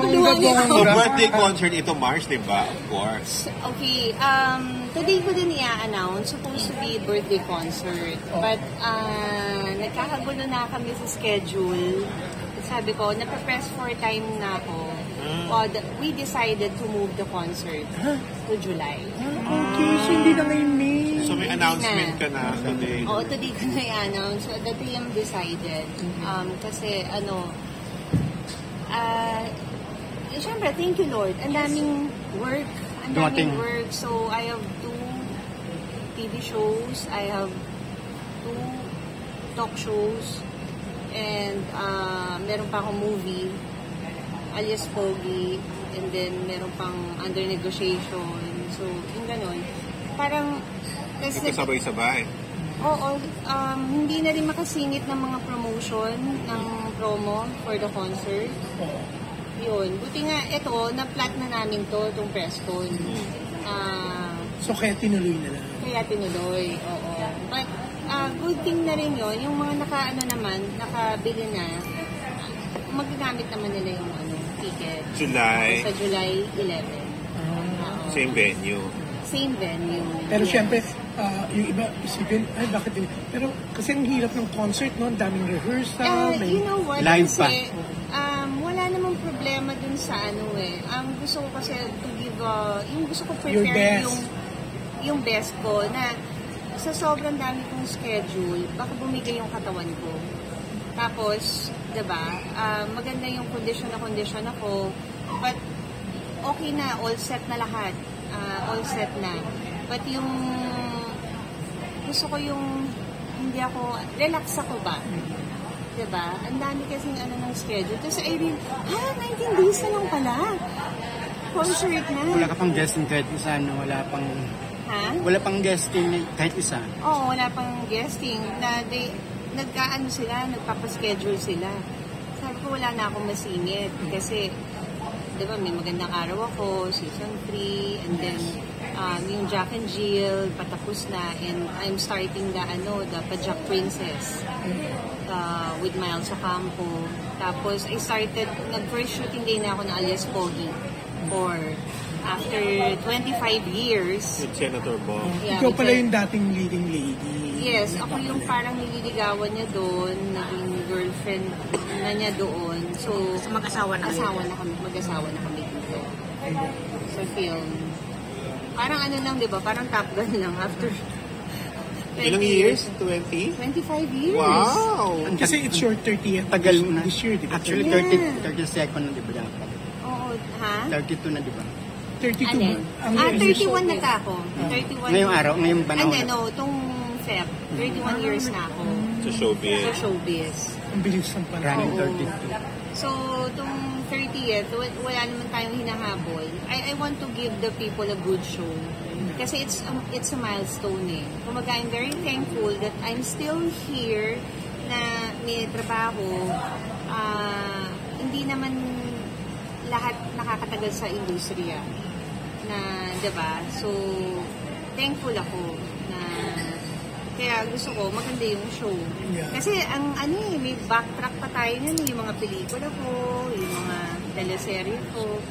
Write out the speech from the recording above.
So, birthday concert ito March, di ba? Of course. Okay, today ko din i-announce, supposed to be birthday concert. But, nagkakagulo na kami sa schedule. Sabi ko, napapress for time na ako. We decided to move the concert to July. Okay, so hindi na ngayon May. So may announcement ka na today. Oo, today ko na i-announce. So, the PM decided. Kasi, syempre, thank you Lord. Ang daming work. So, I have 2 TV shows. I have 2 talk shows. And meron pa akong movie, alias Pogi. And then, meron pang under negotiation. So, yung ganon. Parang, sabay-sabay. Oo, hindi na rin makasingit ng mga promotion, ng promo for the concert. Yun. Buti nga, ito, na-plot na namin itong press con. So, kaya tinuloy na lang? Kaya tinuloy, oo. But, good thing na rin yun, yung mga nakabili na, magagamit naman nila yung ticket. July? Sa July 11. Same venue. Same venue. Pero syempre, yung iba isipin, bakit din? Pero kasi ang hirap ng concert, no? Ang daming rehearsal, may you know what? Live kasi, pa. Wala namang problema dun sa Ang gusto ko kasi to give, yung gusto ko your prepare best. yung best ko na sa sobrang dami kong schedule, baka bumigay yung katawan ko. Tapos, diba, maganda yung condition ako, but okay na, all set na lahat. All set na. But yung gusto ko yung hindi ako, relax ako ba? Diba? Ang dami kasing ng schedule. Tapos I read, 19 days na lang pala. Concert na. Wala ka pang guesting kahit isa, no? Wala pang guesting kahit isa. Oo, wala pang guesting. Nagpapaschedule sila. Sabi ko, wala na akong masingit. Kasi, di ba, may magandang araw ako, season 3, and then, yung Jack and Jill, patapos na, and I'm starting the Pajak Princess, with Miles Ocampo. Tapos, nag-first shooting day na ako ng alias Pogi, after 25 years. With Senator Bong. Yeah, ikaw pala yung dating leading lady. Yes, ako yung parang nililigawan niya doon, naging girlfriend na niya doon. So, mag-asawa na kami dito. Sa film. Parang lang, di ba? Parang Top Gun lang after 20 Ilang years? 20? 25 years. Wow! Kasi it's your 30th Tagal na. this year, di ba? Actually, Yeah. 32 na, di ba? Dapat? Oo, ha? 32 na, di ba? 32 31 na ka ako. 31. Ngayong araw, ngayong panahon. Itong Feb. 31 years na ako. Sa showbiz. Sa showbiz. Ang bilis ng panahon. Running 32. So, itong 30th, wala naman tayong hinahabol. I want to give the people a good show. Kasi it's a milestone eh. Kumaga, I'm very thankful that I'm still here na may trabaho. Hindi naman lahat nakakatagal sa industriya. Diba? So, thankful ako na kaya gusto ko maganda yung show. Yeah. Kasi may backtrack pa tayo nun, yung mga pelikula ko, yung mga teleserye ko.